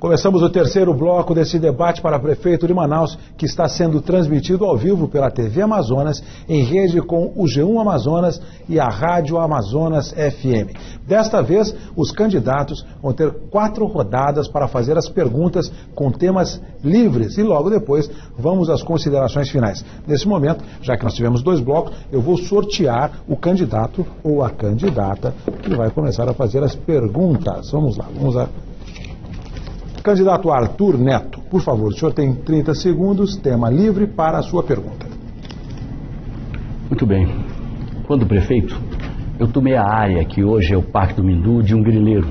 Começamos o terceiro bloco desse debate para prefeito de Manaus, que está sendo transmitido ao vivo pela TV Amazonas, em rede com o G1 Amazonas e a Rádio Amazonas FM. Desta vez, os candidatos vão ter 4 rodadas para fazer as perguntas com temas livres e logo depois vamos às considerações finais. Nesse momento, já que nós tivemos 2 blocos, eu vou sortear o candidato ou a candidata que vai começar a fazer as perguntas. Vamos lá. Candidato Arthur Neto, por favor, o senhor tem 30 segundos, tema livre para a sua pergunta. Muito bem. Quando prefeito, eu tomei a área que hoje é o Parque do Mindu de um grileiro.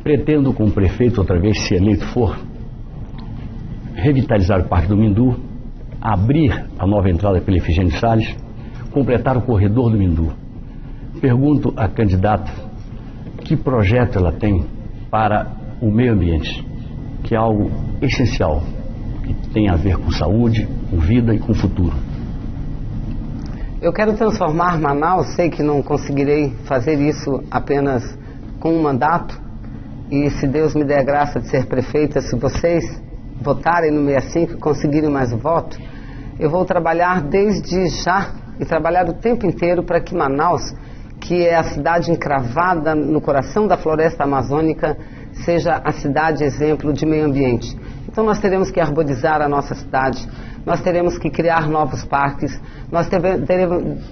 Pretendo, como prefeito, outra vez, se eleito for, revitalizar o Parque do Mindu, abrir a nova entrada pela Efigênio Salles, completar o corredor do Mindu. Pergunto à candidata que projeto ela tem para o meio ambiente, que é algo essencial, que tem a ver com saúde, com vida e com futuro. Eu quero transformar Manaus, sei que não conseguirei fazer isso apenas com um mandato, e se Deus me der a graça de ser prefeita, se vocês votarem no 65 e conseguirem mais voto, eu vou trabalhar desde já e trabalhar o tempo inteiro para que Manaus, que é a cidade encravada no coração da floresta amazônica, seja a cidade exemplo de meio ambiente. Então nós teremos que arborizar a nossa cidade, nós teremos que criar novos parques, nós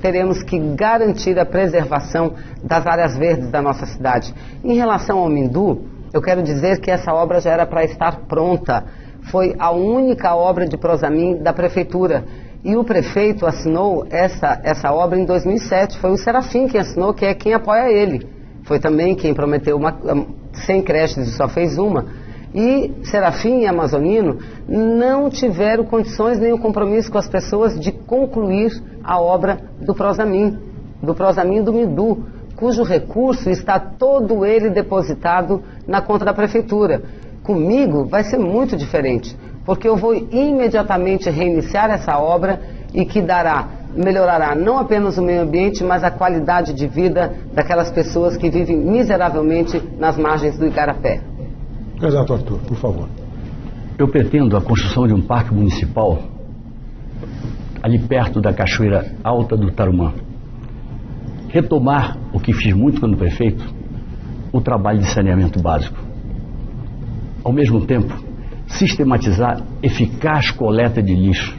teremos que garantir a preservação das áreas verdes da nossa cidade. Em relação ao Mindu, eu quero dizer que essa obra já era para estar pronta. Foi a única obra de Prosamin da prefeitura. E o prefeito assinou essa obra em 2007. Foi o Serafim quem assinou, que é quem apoia ele. Foi também quem prometeu 100 creches e só fez uma. E Serafim e Amazonino não tiveram condições nem o compromisso com as pessoas de concluir a obra do Prosamin do Mindu, cujo recurso está todo ele depositado na conta da prefeitura. Comigo vai ser muito diferente, porque eu vou imediatamente reiniciar essa obra e que melhorará não apenas o meio ambiente, mas a qualidade de vida daquelas pessoas que vivem miseravelmente nas margens do Igarapé. Candidato Arthur, por favor. Eu pretendo a construção de um parque municipal ali perto da Cachoeira Alta do Tarumã. Retomar o que fiz muito quando prefeito, o trabalho de saneamento básico. Ao mesmo tempo, sistematizar eficaz coleta de lixo.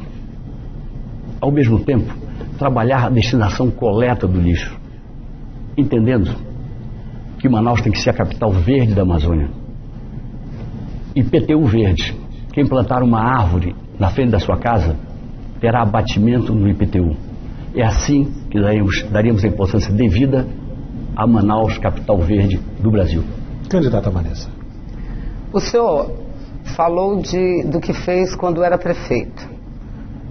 Ao mesmo tempo, trabalhar a destinação coleta do lixo, entendendo que Manaus tem que ser a capital verde da Amazônia. IPTU verde. Quem plantar uma árvore na frente da sua casa terá abatimento no IPTU. É assim que daríamos a importância devida a Manaus, capital verde do Brasil. Candidata Vanessa. O senhor falou do que fez quando era prefeito.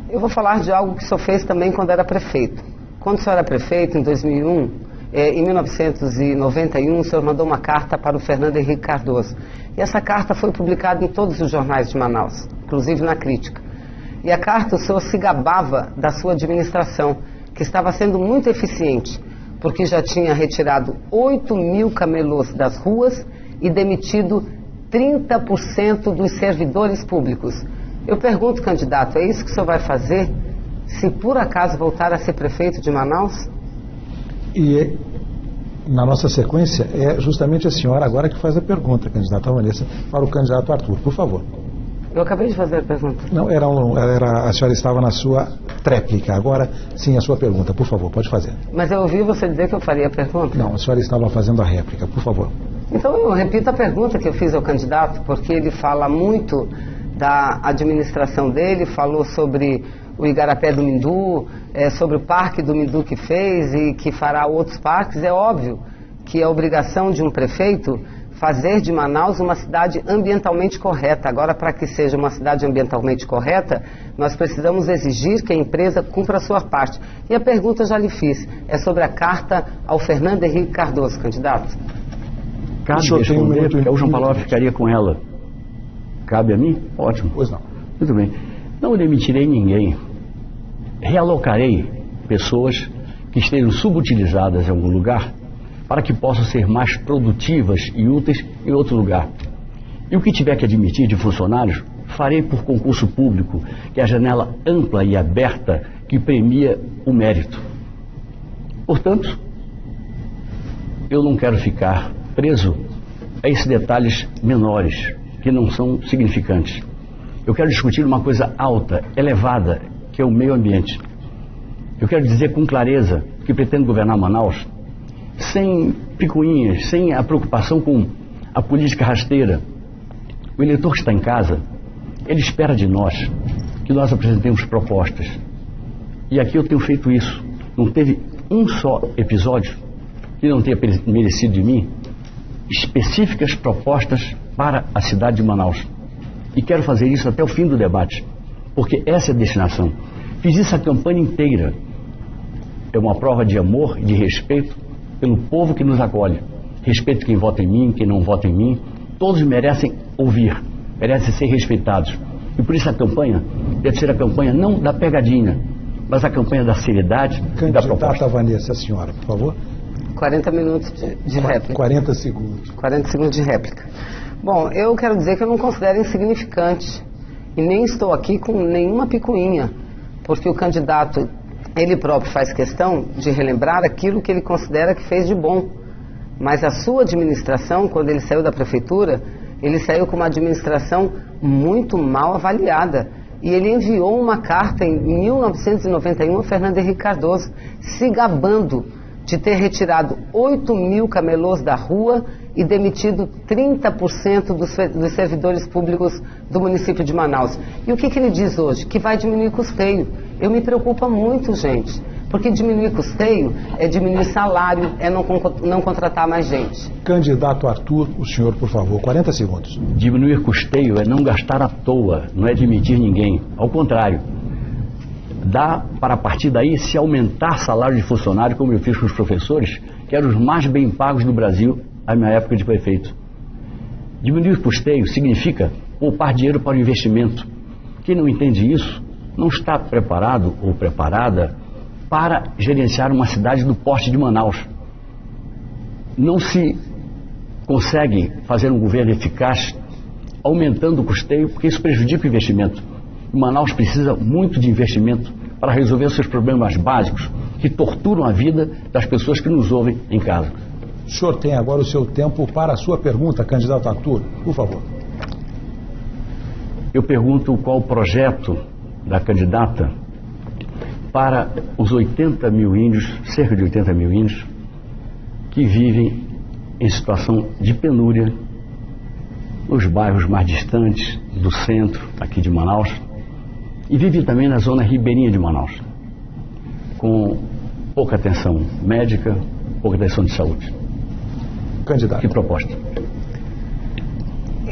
Eu vou falar de algo que o senhor fez também quando era prefeito. Quando o senhor era prefeito, em 2001, em 1991, o senhor mandou uma carta para o Fernando Henrique Cardoso. E essa carta foi publicada em todos os jornais de Manaus, inclusive na Crítica. E a carta, o senhor se gabava da sua administração, que estava sendo muito eficiente, porque já tinha retirado 8.000 camelôs das ruas e demitido 30% dos servidores públicos. Eu pergunto, candidato, é isso que o senhor vai fazer se por acaso voltar a ser prefeito de Manaus? E na nossa sequência é justamente a senhora agora que faz a pergunta, candidata Vanessa, para o candidato Arthur, por favor. Eu acabei de fazer a pergunta. Não, a senhora estava na sua tréplica, agora sim a sua pergunta, por favor, pode fazer. Mas eu ouvi você dizer que eu faria a pergunta? Não, a senhora estava fazendo a réplica, por favor. Então eu repito a pergunta que eu fiz ao candidato, porque ele fala muito da administração dele, falou sobre o Igarapé do Mindu, sobre o parque do Mindu que fez e que fará outros parques. É óbvio que é obrigação de um prefeito fazer de Manaus uma cidade ambientalmente correta. Agora, para que seja uma cidade ambientalmente correta, nós precisamos exigir que a empresa cumpra a sua parte. E a pergunta já lhe fiz, é sobre a carta ao Fernando Henrique Cardoso, candidato. Cabe responder, porque o João Paulo ficaria com ela. Cabe a mim? Ótimo. Pois não. Muito bem. Não demitirei ninguém. Realocarei pessoas que estejam subutilizadas em algum lugar para que possam ser mais produtivas e úteis em outro lugar. E o que tiver que admitir de funcionários, farei por concurso público, que é a janela ampla e aberta que premia o mérito. Portanto, eu não quero ficar preso a esses detalhes menores, que não são significantes. Eu quero discutir uma coisa alta, elevada, que é o meio ambiente. Eu quero dizer com clareza que pretendo governar Manaus sem picuinhas, sem a preocupação com a política rasteira. O eleitor que está em casa, ele espera de nós que nós apresentemos propostas. E aqui eu tenho feito isso. Não teve um só episódio que não tenha merecido de mim específicas propostas para a cidade de Manaus. E quero fazer isso até o fim do debate, porque essa é a destinação. Fiz isso a campanha inteira. É uma prova de amor e de respeito pelo povo que nos acolhe. Respeito quem vota em mim, quem não vota em mim. Todos merecem ouvir, merecem ser respeitados. E por isso a campanha deve ser a campanha não da pegadinha, mas a campanha da seriedade e da proposta. Candidata Vanessa, a senhora, por favor. 40 minutos de réplica. 40 segundos. 40 segundos de réplica. Bom, eu quero dizer que eu não considero insignificante e nem estou aqui com nenhuma picuinha, porque o candidato, ele próprio faz questão de relembrar aquilo que ele considera que fez de bom. Mas a sua administração, quando ele saiu da prefeitura, ele saiu com uma administração muito mal avaliada. E ele enviou uma carta em 1991 a Fernando Henrique Cardoso, se gabando de ter retirado 8 mil camelôs da rua e demitido 30% dos servidores públicos do município de Manaus. E o que ele diz hoje? Que vai diminuir custeio. Eu me preocupo muito, gente, porque diminuir custeio é diminuir salário, é não contratar mais gente. Candidato Arthur, o senhor, por favor, 40 segundos. Diminuir custeio é não gastar à toa, não é demitir ninguém. Ao contrário, dá para a partir daí se aumentar salário de funcionário, como eu fiz com os professores, que eram os mais bem pagos do Brasil na minha época de prefeito. Diminuir custeio significa poupar dinheiro para o investimento. Quem não entende isso não está preparado ou preparada para gerenciar uma cidade do porte de Manaus. Não se consegue fazer um governo eficaz aumentando o custeio, porque isso prejudica o investimento. Manaus precisa muito de investimento para resolver os seus problemas básicos, que torturam a vida das pessoas que nos ouvem em casa. O senhor tem agora o seu tempo para a sua pergunta, candidato Arthur, por favor. Eu pergunto qual o projeto da candidata para os 80 mil índios, cerca de 80 mil índios, que vivem em situação de penúria nos bairros mais distantes do centro aqui de Manaus e vivem também na zona ribeirinha de Manaus, com pouca atenção médica, pouca atenção de saúde. Candidato. Que proposta?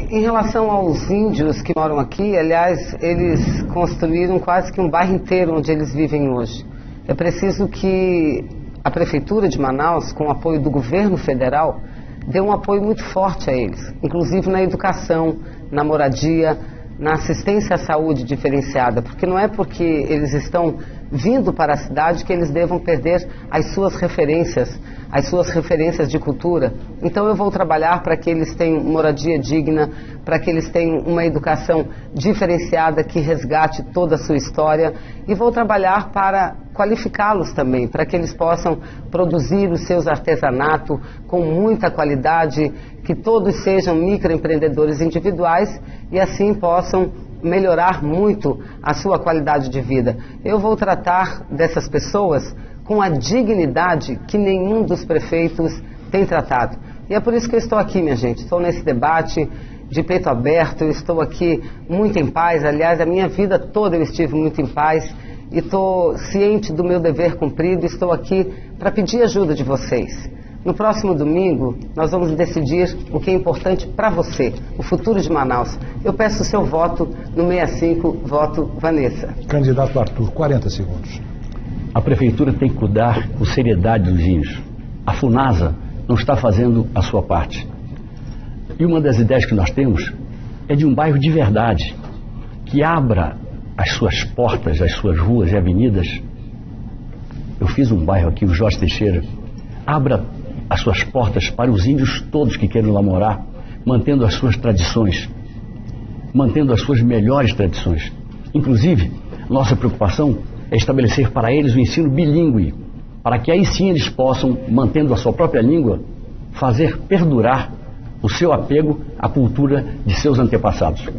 Em relação aos índios que moram aqui, aliás, eles construíram quase que um bairro inteiro onde eles vivem hoje. É preciso que a Prefeitura de Manaus, com o apoio do governo federal, dê um apoio muito forte a eles, inclusive na educação, na moradia, na assistência à saúde diferenciada, porque não é porque eles estão vindo para a cidade que eles devam perder as suas referências de cultura. Então eu vou trabalhar para que eles tenham moradia digna, para que eles tenham uma educação diferenciada que resgate toda a sua história, e vou trabalhar para qualificá-los também, para que eles possam produzir os seus artesanatos com muita qualidade, que todos sejam microempreendedores individuais e assim possam melhorar muito a sua qualidade de vida. Eu vou tratar dessas pessoas com a dignidade que nenhum dos prefeitos tem tratado. E é por isso que eu estou aqui, minha gente. Estou nesse debate de peito aberto, eu estou aqui muito em paz. Aliás, a minha vida toda eu estive muito em paz e estou ciente do meu dever cumprido. Estou aqui para pedir ajuda de vocês. No próximo domingo, nós vamos decidir o que é importante para você, o futuro de Manaus. Eu peço o seu voto no 65, voto Vanessa. Candidato Arthur, 40 segundos. A Prefeitura tem que cuidar com seriedade dos índios. A FUNASA não está fazendo a sua parte. E uma das ideias que nós temos é de um bairro de verdade, que abra as suas portas, as suas ruas e avenidas. Eu fiz um bairro aqui, o Jorge Teixeira. Abra as suas portas para os índios todos que queiram lá morar. mantendo as suas tradições, mantendo as suas melhores tradições. Inclusive, nossa preocupação é estabelecer para eles o ensino bilíngue, para que aí sim eles possam, mantendo a sua própria língua, fazer perdurar o seu apego à cultura de seus antepassados.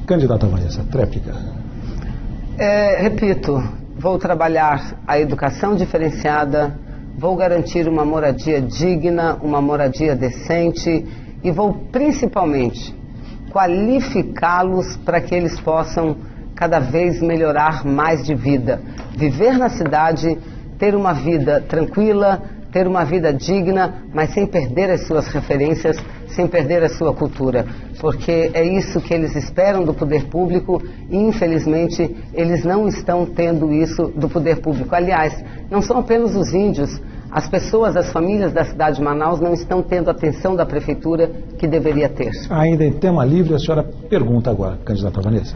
Candidata Vanessa, tréplica. Repito, vou trabalhar a educação diferenciada, vou garantir uma moradia digna, uma moradia decente e vou principalmente qualificá-los para que eles possam cada vez melhorar mais de vida, viver na cidade, ter uma vida tranquila, ter uma vida digna, mas sem perder as suas referências, sem perder a sua cultura, porque é isso que eles esperam do poder público e, infelizmente, eles não estão tendo isso do poder público. Aliás, não são apenas os índios, as pessoas, as famílias da cidade de Manaus não estão tendo a atenção da prefeitura que deveria ter. Ainda em tema livre, a senhora pergunta agora, candidata Vanessa.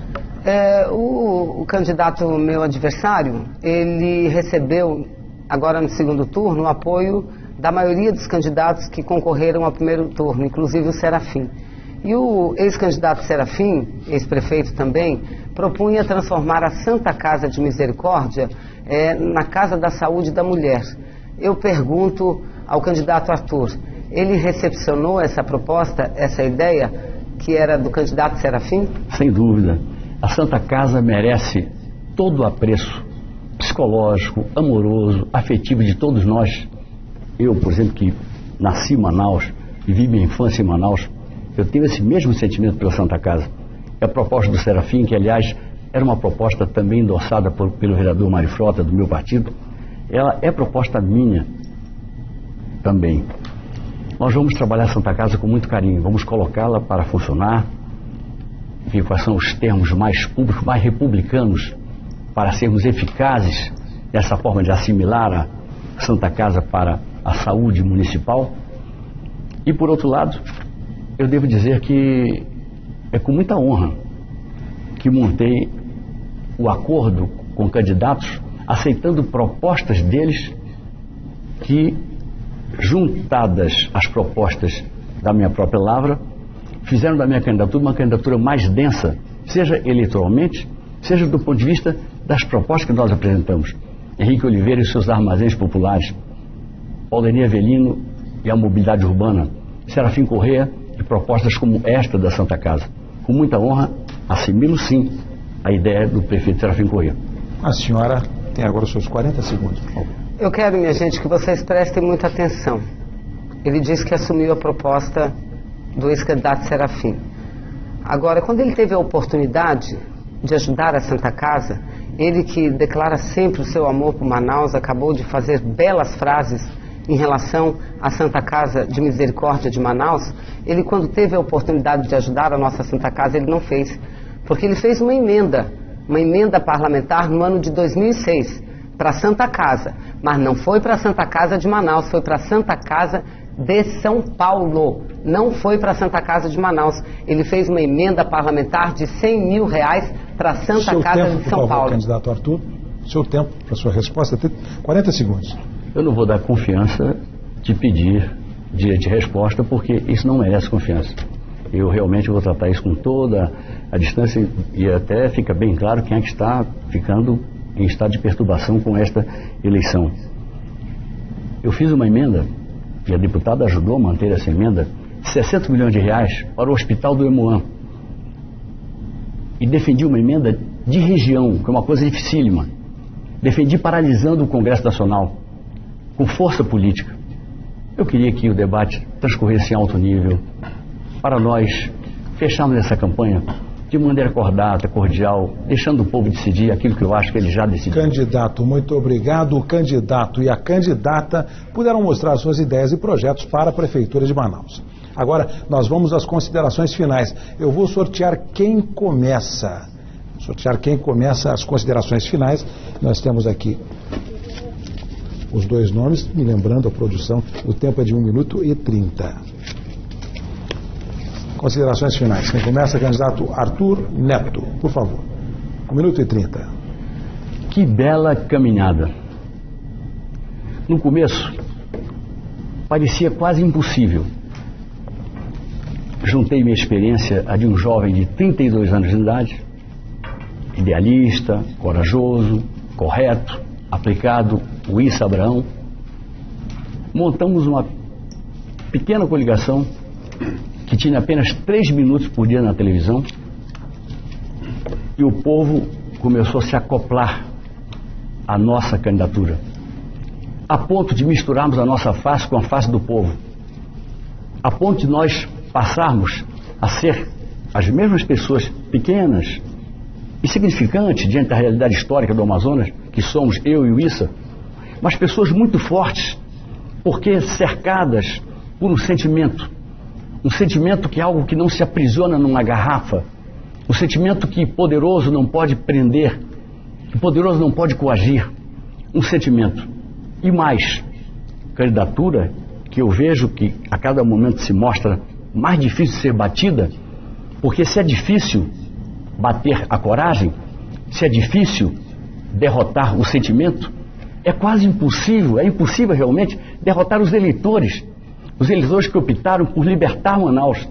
O candidato, meu adversário, ele recebeu, agora no segundo turno, o apoio da maioria dos candidatos que concorreram ao primeiro turno, inclusive o Serafim. E o ex-candidato Serafim, ex-prefeito também, propunha transformar a Santa Casa de Misericórdia na Casa da Saúde da Mulher. Eu pergunto ao candidato Arthur, ele recepcionou essa proposta, essa ideia, que era do candidato Serafim? Sem dúvida. A Santa Casa merece todo o apreço psicológico, amoroso, afetivo de todos nós. Eu, por exemplo, que nasci em Manaus, vivi minha infância em Manaus, eu tenho esse mesmo sentimento pela Santa Casa. A proposta do Serafim, que aliás era uma proposta também endossada pelo vereador Mário Frota, do meu partido, ela é proposta minha também. Nós vamos trabalhar a Santa Casa com muito carinho, vamos colocá-la para funcionar, ver quais são os termos mais públicos, mais republicanos, para sermos eficazes nessa forma de assimilar a Santa Casa para a saúde municipal. E por outro lado, eu devo dizer que é com muita honra que montei o acordo com candidatos, aceitando propostas deles que, juntadas às propostas da minha própria lavra, fizeram da minha candidatura uma candidatura mais densa, seja eleitoralmente, seja do ponto de vista das propostas que nós apresentamos. Henrique Oliveira e seus armazéns populares, Paulinei Avelino e a mobilidade urbana, Serafim Corrêa e propostas como esta da Santa Casa. Com muita honra, assimilo sim a ideia do prefeito Serafim Corrêa. A senhora tem agora os seus 40 segundos, por favor. Eu quero, minha gente, que vocês prestem muita atenção. Ele disse que assumiu a proposta do ex-candidato Serafim. Agora, quando ele teve a oportunidade de ajudar a Santa Casa, ele que declara sempre o seu amor por Manaus, acabou de fazer belas frases em relação à Santa Casa de Misericórdia de Manaus. Ele, quando teve a oportunidade de ajudar a nossa Santa Casa, ele não fez, porque ele fez uma emenda parlamentar no ano de 2006 para a Santa Casa, mas não foi para a Santa Casa de Manaus, foi para a Santa Casa de São Paulo, não foi para a Santa Casa de Manaus. Ele fez uma emenda parlamentar de R$100 mil para a Santa Casa de São Paulo. Candidato Arthur, seu tempo para sua resposta, 40 segundos. Eu não vou dar confiança de pedir dia de resposta, porque isso não merece confiança. Eu realmente vou tratar isso com toda a distância e até fica bem claro quem é que está ficando em estado de perturbação com esta eleição. Eu fiz uma emenda, e a deputada ajudou a manter essa emenda, de R$60 milhões para o Hospital do Hemoã. E defendi uma emenda de região, que é uma coisa dificílima. Defendi paralisando o Congresso Nacional, com força política. Eu queria que o debate transcorresse em alto nível, para nós fecharmos essa campanha de maneira acordada, cordial, deixando o povo decidir aquilo que eu acho que ele já decidiu. Candidato, muito obrigado. O candidato e a candidata puderam mostrar suas ideias e projetos para a Prefeitura de Manaus. Agora, nós vamos às considerações finais. Eu vou sortear quem começa. As considerações finais. Nós temos aqui os dois nomes, me lembrando a produção, o tempo é de 1 minuto e 30. Considerações finais. Quem começa é o candidato Arthur Neto, por favor. 1 minuto e 30. Que bela caminhada. No começo, parecia quase impossível. juntei minha experiência a de um jovem de 32 anos de idade, idealista, corajoso, correto, aplicado, o Issa Abraão. Montamos uma pequena coligação que tinha apenas 3 minutos por dia na televisão, e o povo começou a se acoplar à nossa candidatura, a ponto de misturarmos a nossa face com a face do povo, a ponto de nós passarmos a ser as mesmas pessoas pequenas, insignificantes diante da realidade histórica do Amazonas, que somos eu e o Issa, mas pessoas muito fortes, porque cercadas por um sentimento que é algo que não se aprisiona numa garrafa, um sentimento que poderoso não pode prender, que poderoso não pode coagir, um sentimento. E mais, candidatura que eu vejo que a cada momento se mostra mais difícil de ser batida, porque se é difícil bater a coragem, se é difícil derrotar o sentimento, é quase impossível, é impossível realmente derrotar os eleitores que optaram por libertar Manaus,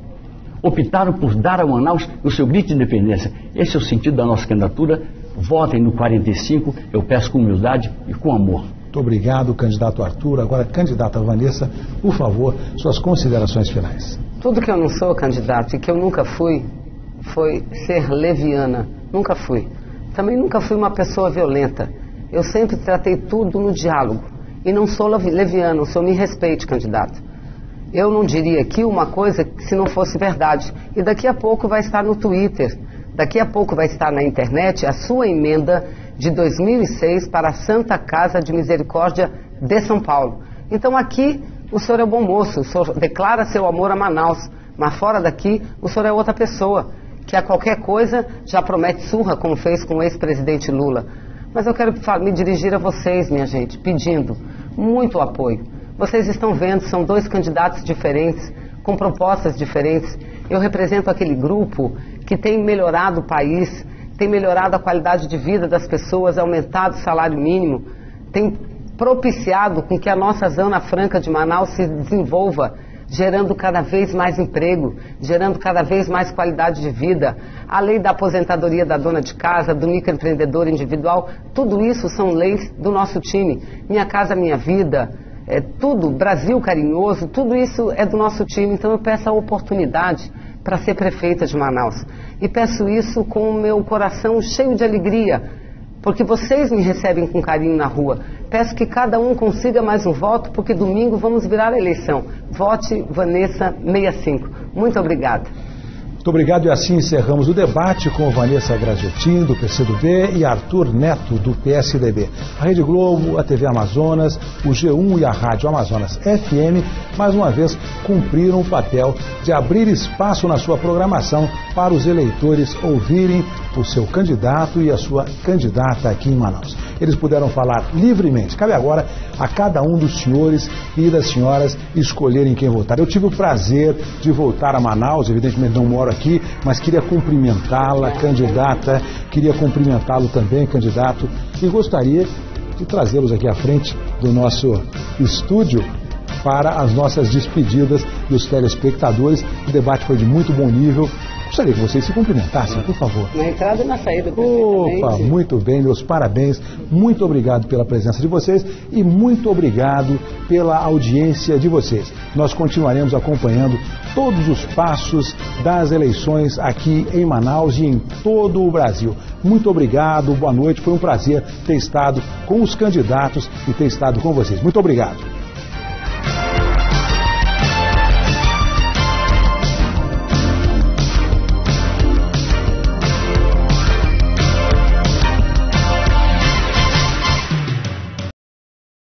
optaram por dar a Manaus o seu grito de independência. Esse é o sentido da nossa candidatura. Votem no 45, eu peço com humildade e com amor. Muito obrigado, candidato Arthur. Agora, candidata Vanessa, por favor, suas considerações finais. Tudo que eu não sou, candidato, e que eu nunca fui, foi ser leviana. Nunca fui. Também nunca fui uma pessoa violenta. Eu sempre tratei tudo no diálogo. E não sou leviana, o senhor me respeite, candidato. Eu não diria aqui uma coisa se não fosse verdade. E daqui a pouco vai estar no Twitter, daqui a pouco vai estar na internet a sua emenda de 2006 para a Santa Casa de Misericórdia de São Paulo. Então aqui o senhor é bom moço, o senhor declara seu amor a Manaus, mas fora daqui o senhor é outra pessoa, que a qualquer coisa já promete surra, como fez com o ex-presidente Lula. Mas eu quero me dirigir a vocês, minha gente, pedindo muito apoio. Vocês estão vendo, são 2 candidatos diferentes, com propostas diferentes. Eu represento aquele grupo que tem melhorado o país, tem melhorado a qualidade de vida das pessoas, aumentado o salário mínimo, tem propiciado com que a nossa Zona Franca de Manaus se desenvolva, gerando cada vez mais emprego, gerando cada vez mais qualidade de vida. A lei da aposentadoria da dona de casa, do microempreendedor individual, tudo isso são leis do nosso time. Minha Casa Minha Vida, tudo, Brasil Carinhoso, tudo isso é do nosso time. Então eu peço a oportunidade para ser prefeita de Manaus. E peço isso com o meu coração cheio de alegria, porque vocês me recebem com carinho na rua. Peço que cada um consiga mais um voto, porque domingo vamos virar a eleição. Vote Vanessa 65. Muito obrigada. Muito obrigado, e assim encerramos o debate com Vanessa Graziotin, do PCdoB, e Arthur Neto, do PSDB. A Rede Globo, a TV Amazonas, o G1 e a Rádio Amazonas FM, mais uma vez, cumpriram o papel de abrir espaço na sua programação para os eleitores ouvirem o seu candidato e a sua candidata aqui em Manaus. Eles puderam falar livremente. Cabe agora a cada um dos senhores e das senhoras escolherem quem votar. Eu tive o prazer de voltar a Manaus, evidentemente não moro aqui, mas queria cumprimentá-la, candidata, queria cumprimentá-lo também, candidato, e gostaria de trazê-los aqui à frente do nosso estúdio para as nossas despedidas dos telespectadores. O debate foi de muito bom nível. Gostaria que vocês se cumprimentassem, por favor. Na entrada e na saída. Opa, muito bem, meus parabéns. Muito obrigado pela presença de vocês e muito obrigado pela audiência de vocês. Nós continuaremos acompanhando todos os passos das eleições aqui em Manaus e em todo o Brasil. Muito obrigado, boa noite. Foi um prazer ter estado com os candidatos e ter estado com vocês. Muito obrigado.